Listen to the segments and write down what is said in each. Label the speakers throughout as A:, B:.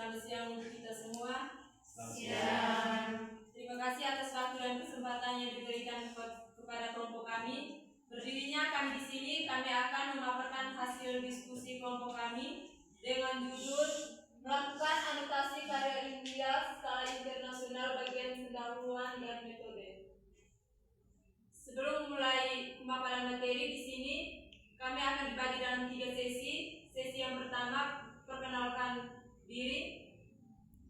A: Selamat siang untuk kita semua.
B: Selamat siang.
A: Terima kasih atas waktu dan kesempatan yang diberikan kepada kelompok kami. Berdirinya kami di sini, kami akan memaparkan hasil diskusi kelompok kami dengan judul melakukan anotasi karya ilmiah skala internasional bagian pendahuluan dan metode. Sebelum mulai pemaparan materi di sini, kami akan dibagi dalam 3 sesi. Sesi yang pertama, perkenalkan diri.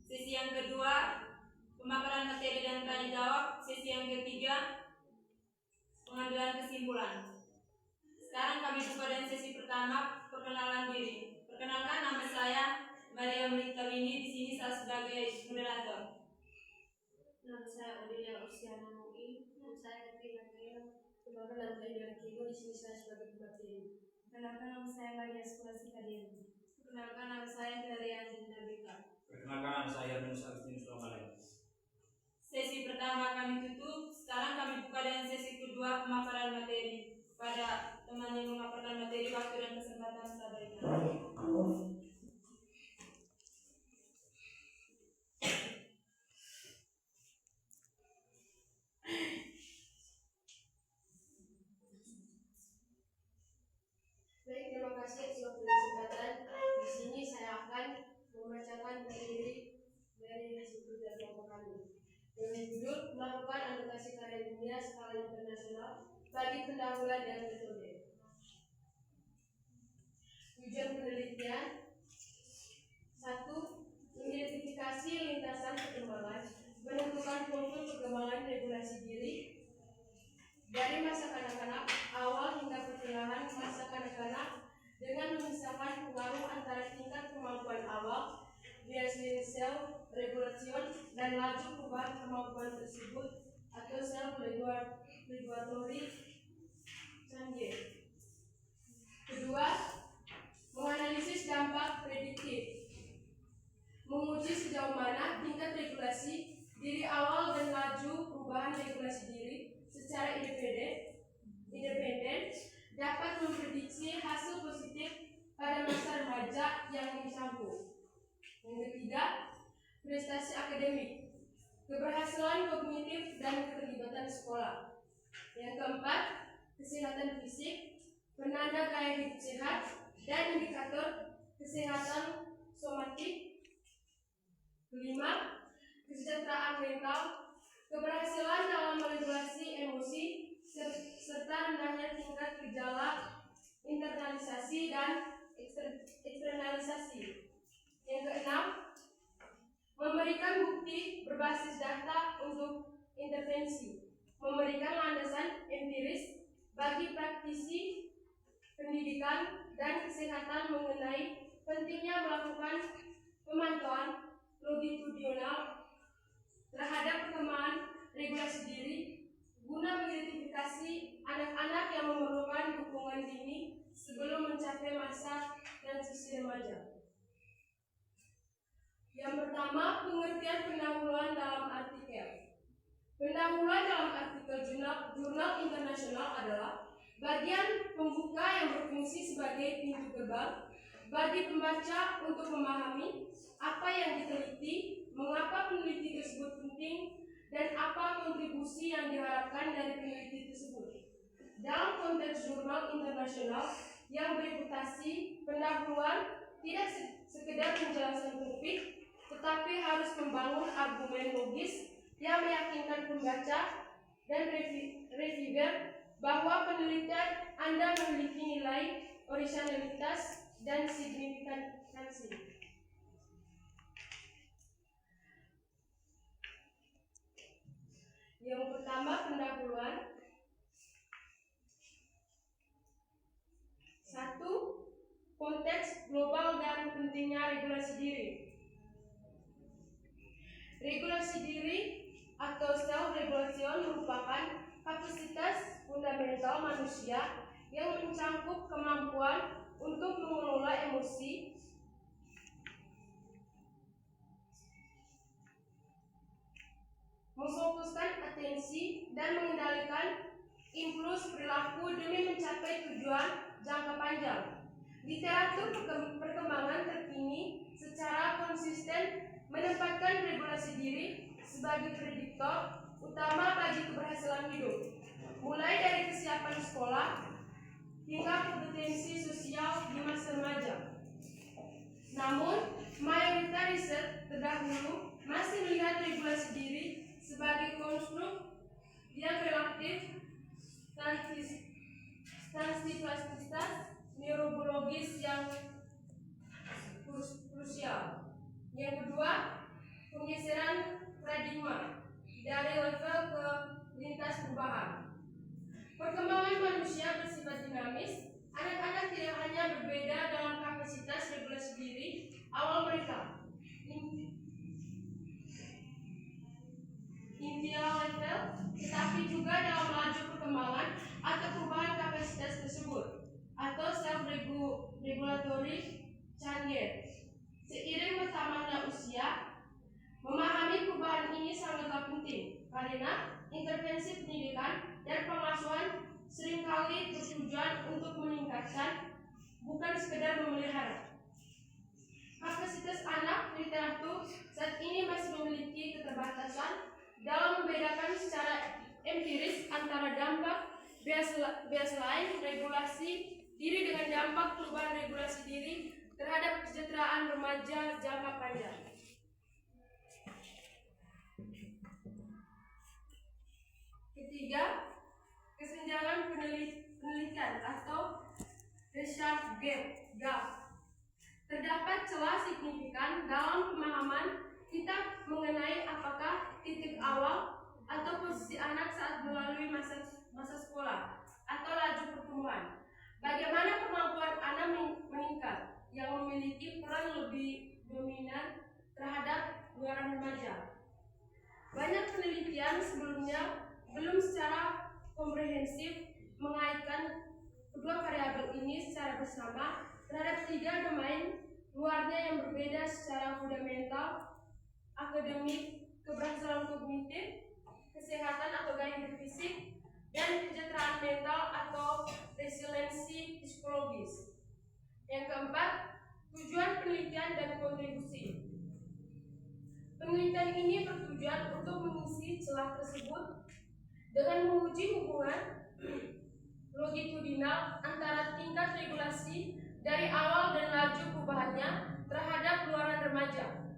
A: Sesi yang kedua, pemaparan materi dan tanya jawab. Sesi yang ketiga, pengambilan kesimpulan. Sekarang kami buka dengan sesi pertama, perkenalan diri. Perkenalkan, nama saya Maria Melita Wini. Di sini saya sebagai moderator.
C: Nama saya Odelia Usiana Mui. Nama saya Katrina Kaya. Perkenalkan, nama saya Dian Kigo. Di sini saya sebagai pemateri.
D: Perkenalkan, nama saya Maria Sekolasi Kadian.
A: Perkenalkan, nama saya Daria Angelina Beka.
B: Perkenalkan, nama saya Yunus Agustinus Romalai.
A: Sesi pertama kami tutup. Sekarang kami buka dengan sesi kedua, pemaparan materi. Pada teman yang memaparkan materi, waktu dan kesempatan saya berikan.
C: Baik, terima kasih atas waktu dan kesempatan. Di sini saya akan membacakan materi dari hasil kerja kelompok kami dengan judul melakukan anotasi karya ilmiah skala internasional bagi pendahuluan dan metode. Tujuan penelitian: 1. Mengidentifikasi lintasan perkembangan, menentukan profil perkembangan regulasi diri dari masa kanak-kanak awal hingga pertengahan masa kanak-kanak dengan memisahkan pengaruh antara tingkat kemampuan awal, differential regulation, dan laju perubahan kemampuan tersebut atau self regulatory change. Kedua, menganalisis dampak prediktif, menguji sejauh mana tingkat regulasi diri awal dan laju perubahan regulasi diri secara independen dapat memprediksi hasil positif pada masa remaja yang dicampur. Yang ketiga, prestasi akademik, keberhasilan kognitif dan keterlibatan sekolah. Yang keempat, kesehatan fisik, penanda gaya hidup sehat dan indikator kesehatan somatik. Kelima, kesejahteraan mental, keberhasilan dalam meregulasi emosi, serta rendahnya tingkat gejala internalisasi dan eksternalisasi. Yang keenam, memberikan bukti berbasis data untuk intervensi, memberikan landasan empiris bagi praktisi pendidikan dan kesehatan mengenai pentingnya melakukan pemantauan longitudinal terhadap perkembangan regulasi diri guna mengidentifikasi anak-anak yang memerlukan dukungan dini sebelum mencapai masa transisi remaja. Yang pertama, pengertian pendahuluan dalam artikel. Pendahuluan dalam artikel jurnal internasional adalah bagian pembuka yang berfungsi sebagai pintu gerbang bagi pembaca untuk memahami apa yang diteliti, mengapa peneliti tersebut penting, dan apa kontribusi yang diharapkan dari peneliti tersebut. Dalam konteks jurnal internasional yang bereputasi, pendahuluan tidak sekedar penjelasan topik, tetapi harus membangun argumen logis yang meyakinkan pembaca dan reviewer bahwa penelitian Anda memiliki nilai originalitas dan signifikansi. Yang pertama, pendahuluan. 1. Konteks global dan pentingnya regulasi diri. Regulasi diri atau self-regulation merupakan kapasitas fundamental manusia yang mencangkup kemampuan untuk mengelola emosi, memfokuskan atensi, dan mengendalikan impuls perilaku demi mencapai tujuan jangka panjang. Literatur perkembangan terkini secara konsisten sebagai prediktor utama bagi keberhasilan hidup, mulai dari kesiapan sekolah hingga kompetensi sosial di masa remaja. Namun, mayoritas riset terdahulu masih melihat regulasi diri sebagai konstruk yang relatif plastisitas neurobiologis yang krusial. Yang kedua, penggeseran paradigma dari level ke lintas perubahan. Perkembangan manusia bersifat dinamis. Anak-anak tidak hanya berbeda dalam kapasitas regulasi diri awal mereka, initial level, tetapi juga dalam laju perkembangan atau perubahan kapasitas tersebut atau self-regulatory change. Seiring bertambahnya usia, memahami perubahan ini sangatlah penting karena intervensi pendidikan dan pengasuhan seringkali bertujuan untuk meningkatkan, bukan sekedar memelihara. Kapasitas anak literatur saat ini masih memiliki keterbatasan dalam membedakan secara empiris antara dampak baseline regulasi diri dengan dampak perubahan regulasi diri terhadap kesejahteraan remaja jangka panjang. Ketiga, kesenjangan penelitian atau research gap. Terdapat celah signifikan dalam pemahaman kita mengenai apakah titik awal atau posisi anak saat melalui masa sekolah atau laju pertumbuhan. Bagaimana kemampuan anak meningkat yang memiliki peran lebih dominan terhadap luaran remaja. Banyak penelitian sebelumnya belum secara komprehensif mengaitkan kedua variabel ini secara bersama terhadap tiga domain luarnya yang berbeda secara fundamental: akademik, keberhasilan kognitif, kesehatan atau gaya hidup fisik, dan kesejahteraan mental atau resiliensi psikologis. Yang keempat, tujuan penelitian dan kontribusi. Penelitian ini bertujuan untuk mengisi celah tersebut dengan menguji hubungan longitudinal antara tingkat regulasi dari awal dan laju perubahannya terhadap luaran remaja.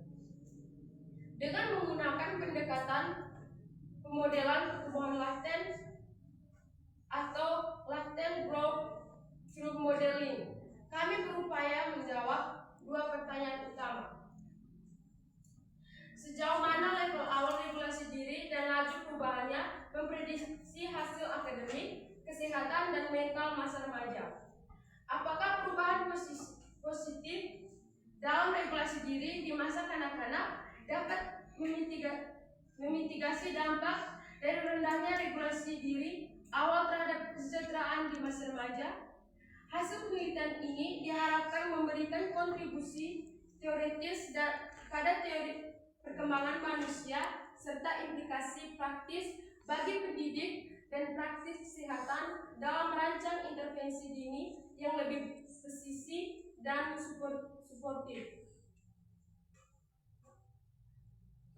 C: Dengan menggunakan pendekatan pemodelan pertumbuhan laten atau latent growth through modeling, kami berupaya menjawab dua pertanyaan utama. Sejauh mana level awal regulasi diri dan laju perubahannya memprediksi hasil akademik, kesehatan, dan mental masa remaja? Apakah perubahan positif dalam regulasi diri di masa kanak-kanak dapat memitigasi dampak dari rendahnya regulasi diri awal terhadap kesejahteraan di masa remaja? Hasil penelitian ini diharapkan memberikan kontribusi teoritis pada teori perkembangan manusia serta implikasi praktis bagi pendidik dan praktis kesehatan dalam merancang intervensi dini yang lebih presisi dan suportif.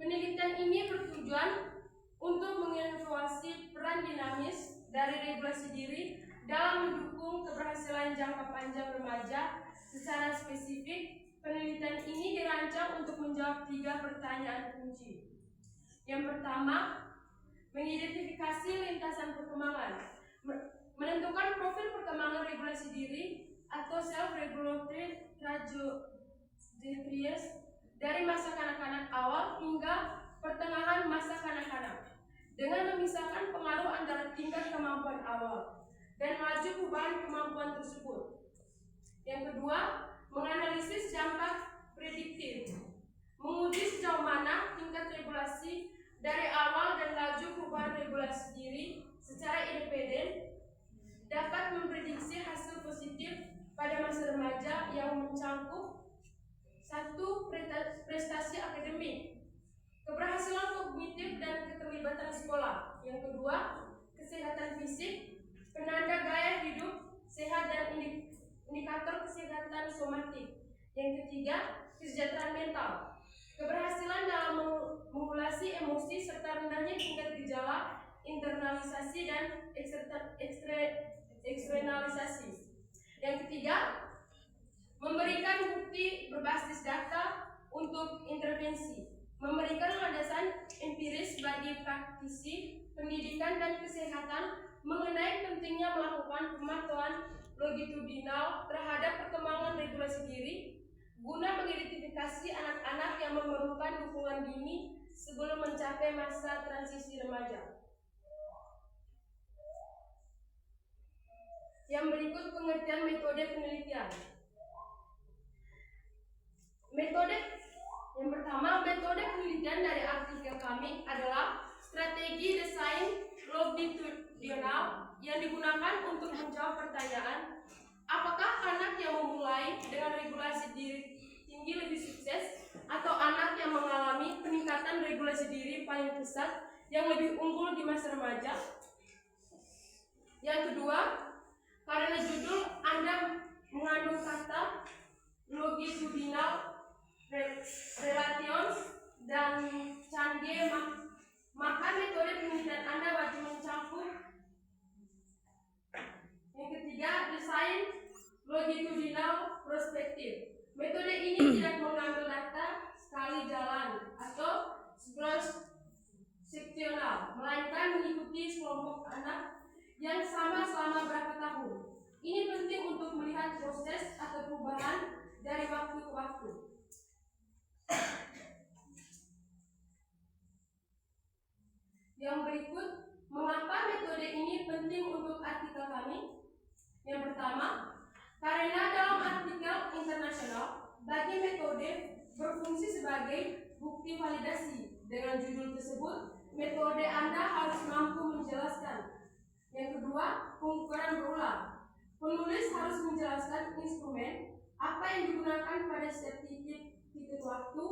C: Penelitian ini bertujuan untuk mengevaluasi peran dinamis dari regulasi diri dalam mendukung keberhasilan jangka panjang remaja. Secara spesifik, penelitian ini dirancang untuk menjawab tiga pertanyaan kunci. Yang pertama, mengidentifikasi lintasan perkembangan, menentukan profil perkembangan regulasi diri atau self-regulatory trajectories dari masa kanak-kanak awal hingga pertengahan masa kanak-kanak, dengan memisahkan pengaruh antara tingkat kemampuan awal dan laju perubahan kemampuan tersebut. Yang kedua, menganalisis dampak prediktif, menguji sejauh mana tingkat regulasi dari awal dan laju perubahan regulasi diri secara independen dapat memprediksi hasil positif pada masa remaja yang mencangkup: 1. Prestasi akademik, keberhasilan kognitif dan keterlibatan sekolah. Yang kedua, kesehatan fisik, penanda gaya hidup sehat dan indikator kesehatan somatik. Yang ketiga, kesejahteraan mental, Keberhasilan dalam mengulasi emosi serta rendahnya tingkat gejala internalisasi dan eksternalisasi. Yang ketiga, memberikan bukti berbasis data untuk intervensi, memberikan landasan empiris bagi praktisi pendidikan dan kesehatan mengenai pentingnya melakukan pemantauan longitudinal terhadap perkembangan regulasi diri guna mengidentifikasi anak-anak yang memerlukan dukungan dini sebelum mencapai masa transisi remaja. Yang berikut pengertian metode penelitian. Yang pertama, metode penelitian dari artikel kami adalah strategi desain longitudinal yang digunakan untuk menjawab pertanyaan, apakah anak yang memulai dengan regulasi diri tinggi lebih sukses atau anak yang mengalami peningkatan regulasi diri paling pesat yang lebih unggul di masa remaja? Yang kedua, karena judul Anda mengandung kata longitudinal relation dan canggih, maka metode penelitian Anda wajib mencakup. Yang ketiga, desain longitudinal prospektif. Metode ini tidak mengambil data sekali jalan atau cross seksional, melainkan mengikuti kelompok anak yang sama selama berapa tahun. Ini penting untuk melihat proses atau perubahan dari waktu ke waktu. Yang berikut, mengapa metode ini penting untuk artikel kami? Yang pertama, karena dalam artikel internasional, bagi metode berfungsi sebagai bukti validasi. Dengan judul tersebut, metode Anda harus mampu menjelaskan. Yang kedua, pengukuran berulang. Penulis harus menjelaskan instrumen apa yang digunakan pada setiap titik waktu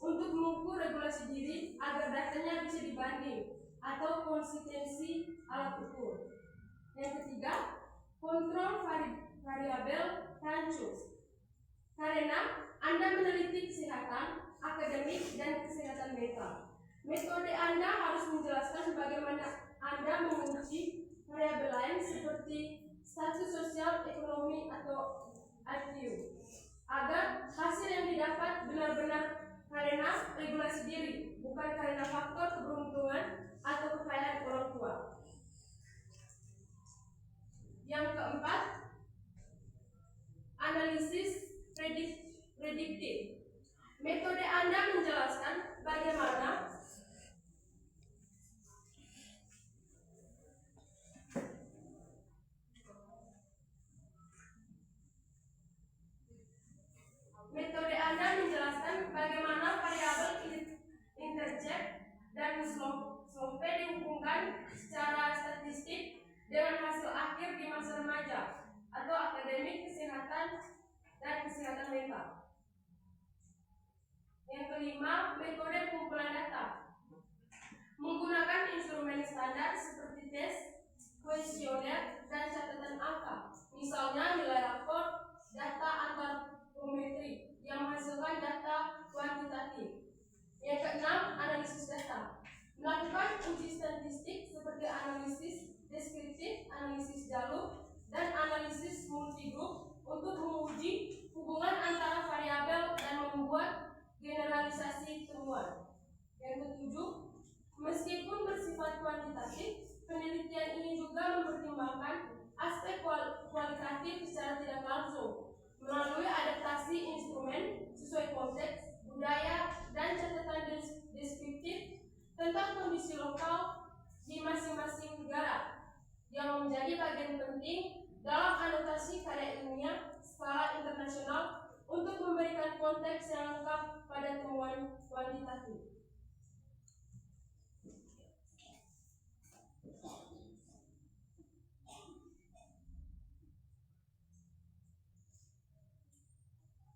C: untuk mengukur regulasi diri agar datanya bisa dibanding atau konsistensi alat ukur. Yang ketiga, kontrol variabel rancu. Karena Anda meneliti kesehatan akademik dan kesehatan mental, metode Anda harus menjelaskan bagaimana Anda menguji variabel lain seperti status sosial, ekonomi, atau IQ, agar hasil yang didapat benar-benar karena regulasi diri, bukan karena faktor keberuntungan atau kekayaan orang tua. Yang keempat, analisis prediktif. Metode Anda menjelaskan bagaimana variabel intercept dan slope dihubungkan secara statistik dengan hasil akhir di masa remaja atau akademik kesehatan dan kesehatan mental. Yang kelima, metode pengumpulan data. Menggunakan instrumen standar seperti tes, kuesioner, dan catatan angka. Misalnya nilai rapor, data antropometri yang menghasilkan data kuantitatif. Yang keenam, analisis data. Melakukan uji statistik seperti analisis deskriptif, analisis jalur, dan analisis multigroup untuk menguji hubungan antara variabel dan membuat generalisasi temuan. Yang ketujuh, meskipun bersifat kuantitatif, penelitian ini juga mempertimbangkan aspek kualitatif secara tidak langsung melalui adaptasi instrumen sesuai konteks, budaya, dan catatan deskriptif tentang kondisi lokal di masing-masing negara yang menjadi bagian penting dalam anotasi karya ilmiah skala internasional untuk memberikan konteks yang lengkap pada temuan kuantitatif.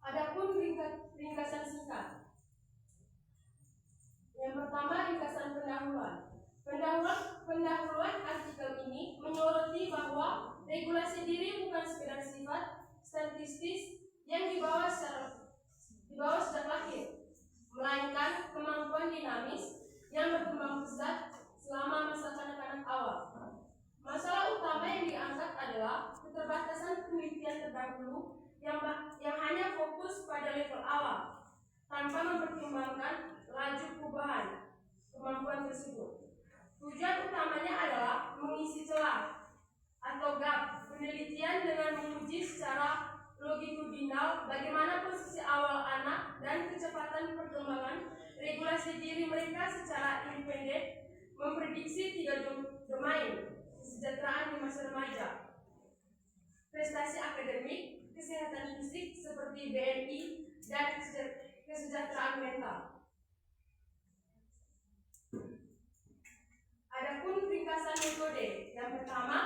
C: Adapun ringkasan singkat. Yang pertama, ringkasan pendahuluan. Pendahuluan artikel ini menyoroti bahwa regulasi diri bukan sekedar sifat statistis yang dibawa sejak lahir, melainkan terdahulu yang hanya fokus pada level awal tanpa mempertimbangkan laju perubahan kemampuan tersebut. Tujuan utamanya adalah mengisi celah atau gap penelitian dengan menguji secara longitudinal bagaimana posisi awal anak dan kecepatan perkembangan regulasi diri mereka secara independen, memprediksi 3 domain kesejahteraan di masa remaja: prestasi akademik, kesehatan fisik seperti BMI, dan kesejahteraan mental. Adapun ringkasan metode, yang pertama,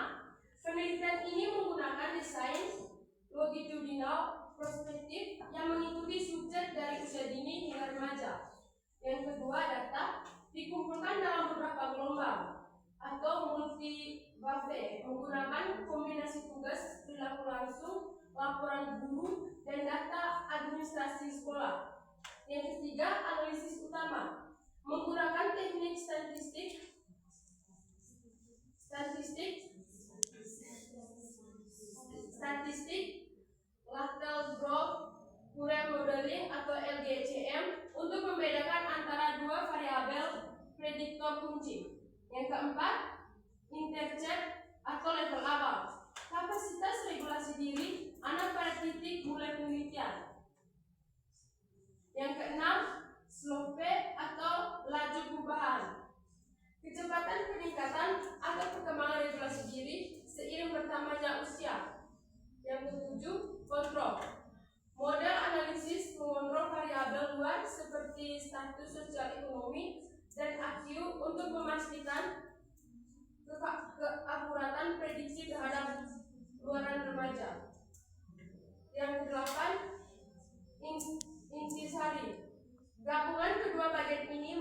C: penelitian ini menggunakan desain longitudinal prospektif yang mengikuti subjek dari usia dini hingga remaja. Yang kedua, data dikumpulkan dalam beberapa gelombang atau multi-buffet menggunakan kombinasi tugas, perilaku langsung, laporan guru, dan data administrasi sekolah. Yang ketiga, analisis utama menggunakan teknik statistik, lateral growth curve modeling atau LGCM untuk membedakan antara dua variabel prediktor kunci. Yang keempat, intercept atau level awal, kapasitas regulasi diri anak pada titik mulai penelitian. Yang keenam, slope atau laju perubahan, kecepatan peningkatan atau perkembangan regulasi diri seiring bertambahnya usia. Yang ketujuh, kontrol, model analisis mengontrol variabel luar seperti status sosial ekonomi dan IQ untuk memastikan keakuratan prediksi terhadap luaran remaja. Yang kedelapan, intisari, gabungan kedua bagian ini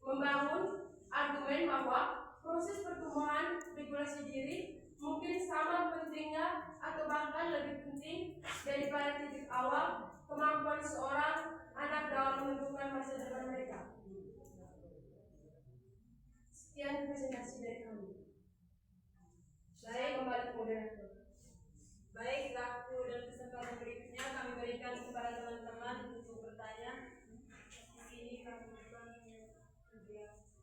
C: membangun argumen bahwa proses pertumbuhan regulasi diri mungkin sama pentingnya atau bahkan lebih penting daripada titik awal kemampuan seorang anak dalam menentukan masa depan mereka. Sekian presentasi dari kami. Saya kembali ke moderator.
A: Baik, waktu dan kesempatan berikutnya kami berikan kepada teman-teman untuk bertanya. Di sini kami bukan hanya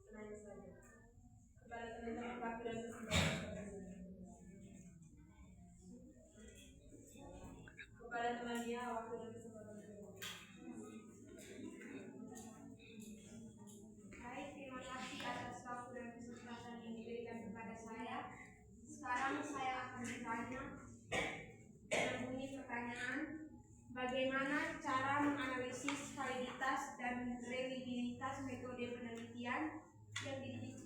A: penanya saja. Kepada teman-teman waktu dan kesempatan. Kepada temannya waktu dan kesempatan.
D: Baik, terima kasih atas waktu dan kesempatan yang diberikan kepada saya. Sekarang saya akan bertanya dengan bunyi pertanyaan: bagaimana cara menganalisis validitas dan reliabilitas metode penelitian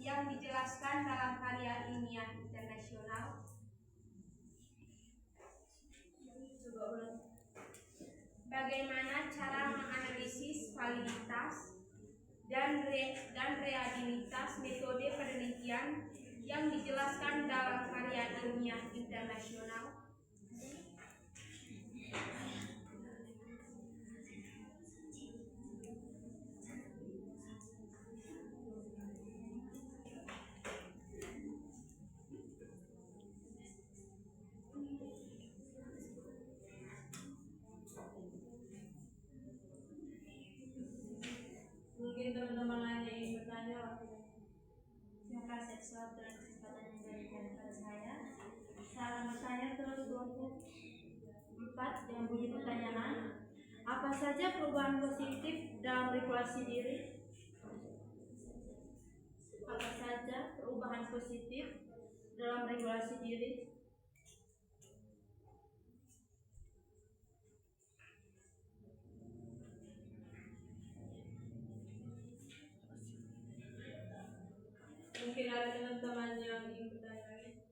D: yang dijelaskan dalam karya ilmiah internasional? Bagaimana cara menganalisis validitas dan reliabilitas metode penelitian yang dijelaskan dalam karya ilmiah internasional?
A: Mungkin teman-teman lain yang ingin bertanya.
D: Terima kasih atas waktu dan kesempatan yang diberikan kepada saya. Saya akan bertanya terus untuk 4 dengan bunyi pertanyaan: apa saja perubahan positif dalam regulasi diri? Apa saja perubahan positif dalam regulasi diri?
A: Mungkin ada teman-teman yang ingin bertanya lagi.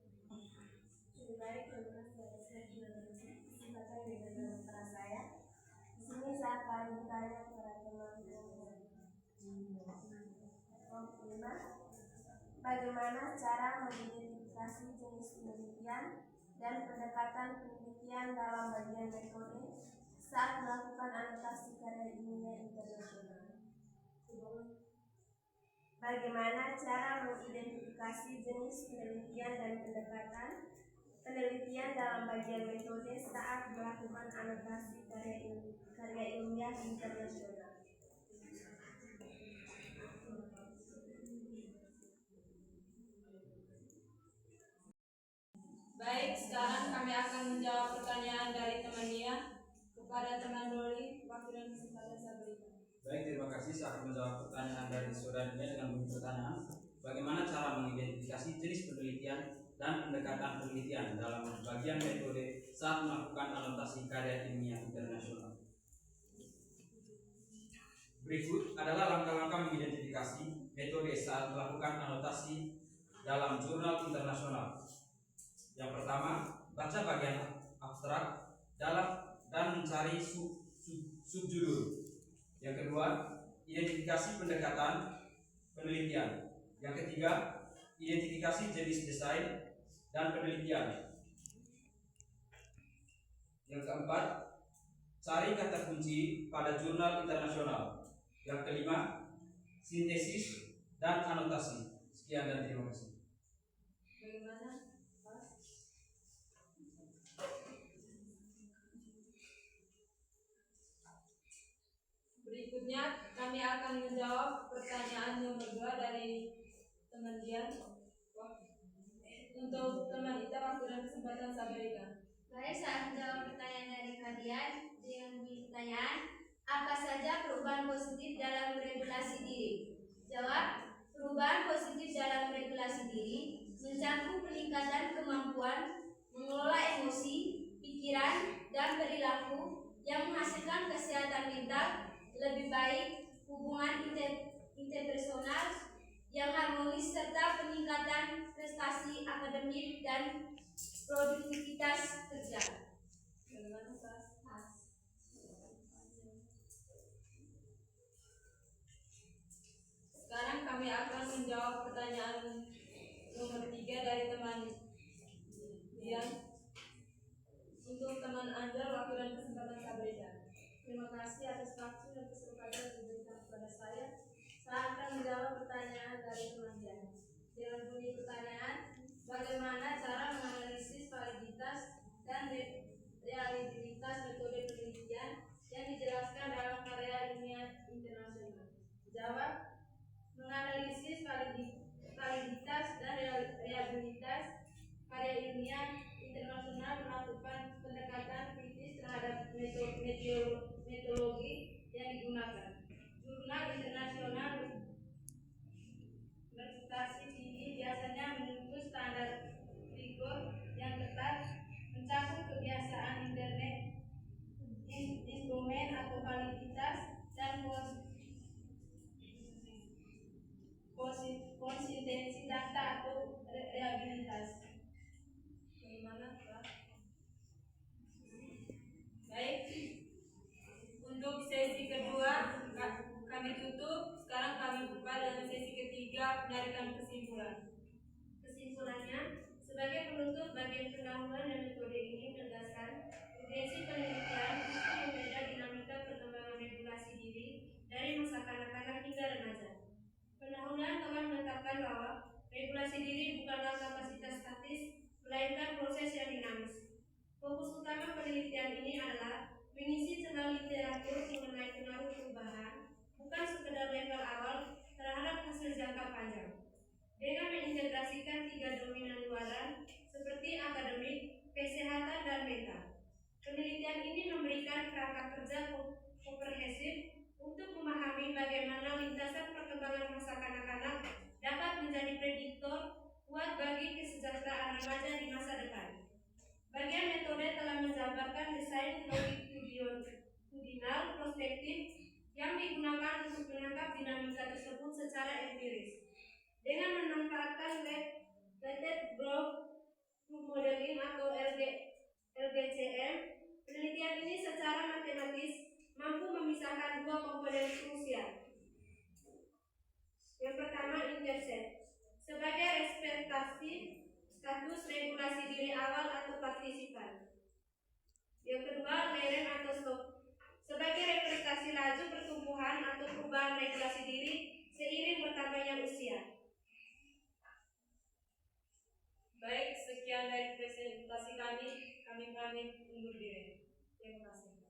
D: Baik, terima kasih atas kesempatan yang diberikan kepada saya. Di sini saya akan bertanya kepada teman-teman. Bagaimana cara mengidentifikasi jenis penelitian dan pendekatan penelitian dalam bagian metode saat melakukan anotasi karya ilmiah internasional? Bagaimana cara mengidentifikasi jenis penelitian dan pendekatan penelitian dalam bagian metode saat melakukan anotasi karya ilmiah internasional.
A: Baik, sekarang kami akan menjawab pertanyaan dari teman Nia kepada teman Doli. Waktu dan kesempatan saya berikan.
B: Baik, terima kasih. Saya akan menjawab pertanyaan dari saudara Nia dengan bunyi pertanyaan. Bagaimana cara mengidentifikasi jenis penelitian dan pendekatan penelitian dalam bagian metode saat melakukan anotasi karya ilmiah internasional? Berikut adalah langkah-langkah mengidentifikasi metode saat melakukan anotasi dalam jurnal internasional. Yang pertama, baca bagian abstrak dan mencari subjudul. Yang kedua, identifikasi pendekatan penelitian. Yang ketiga, identifikasi jenis desain dan penelitian. Yang keempat, cari kata kunci pada jurnal internasional. Yang kelima, sintesis dan anotasi. Sekian dan terima kasih.
A: Bagaimana? Berikutnya kami akan menjawab pertanyaan nomor 2 dari teman Dian. Untuk teman Ita, waktu dan kesempatan saya berikan.
D: Baik, saya menjawab pertanyaan dari kalian dengan pertanyaan, apa saja perubahan positif dalam regulasi diri? Jawab, perubahan positif dalam regulasi diri mencakup peningkatan kemampuan mengelola emosi, pikiran, dan perilaku yang menghasilkan kesehatan mental lebih baik, hubungan interpersonal yang harmonis, serta peningkatan prestasi akademik dan produktivitas kerja.
A: Bagaimana, Pak? Sekarang kami akan menjawab pertanyaan nomor 3 dari teman Dian. Untuk teman Angel, waktu dan kesempatan saya berikan.
C: Terima kasih atas waktu dan kesempatan yang diberikan kepada saya. Saya akan menjawab pertanyaan dari teman Dian. Dengan bunyi pertanyaan, bagaimana cara menganalisis validitas dan reliabilitas metode penelitian yang dijelaskan dalam karya ilmiah internasional? Jawab, menganalisis validitas dan reliabilitas karya ilmiah internasional melakukan pendekatan kritis terhadap metodologi yang digunakan. Jurnal internasional berprestasi tinggi biasanya menuntut standar rigor yang ketat, mencakup kebiasaan instrumen atau validitas dan konsistensi data atau reliabilitas.
A: Bagaimana, Pak? Baik. Untuk sesi kedua kami tutup. Sekarang kami buka dengan sesi ketiga, penarikan kesimpulan.
C: Kesimpulannya, sebagai penutup bagian pendahuluan dan metode ini menegaskan urgensi penelitian untuk membeda dinamika perkembangan regulasi diri dari masa kanak-kanak hingga remaja. Pendahuluan telah menetapkan bahwa regulasi diri bukanlah kapasitas statis, melainkan proses yang dinamis. Fokus utama penelitian ini adalah mengisi celah literatur mengenai pengaruh perubahan, bukan sekedar level awal terhadap hasil jangka panjang. Dengan mengintegrasikan 3 dominan luaran seperti akademik, kesehatan, dan mental, penelitian ini memberikan kerangka kerja komprehensif untuk memahami bagaimana lintasan perkembangan masa kanak-kanak dapat menjadi prediktor kuat bagi kesejahteraan remaja di masa depan. Bagian metode telah menjabarkan desain longitudinal prospektif yang digunakan untuk menangkap dinamika tersebut secara empiris. Dengan memanfaatkan Weighted Growth Modeling atau LGCM, penelitian ini secara matematis mampu memisahkan 2 komponen krusial. Yang pertama, intercept sebagai representasi status regulasi diri awal atau partisipan. Yang kedua, lereng atau slope sebagai representasi laju pertumbuhan atau perubahan regulasi diri seiring bertambahnya usia.
A: Baik, sekian dari presentasi Kami undur diri. Terima kasih.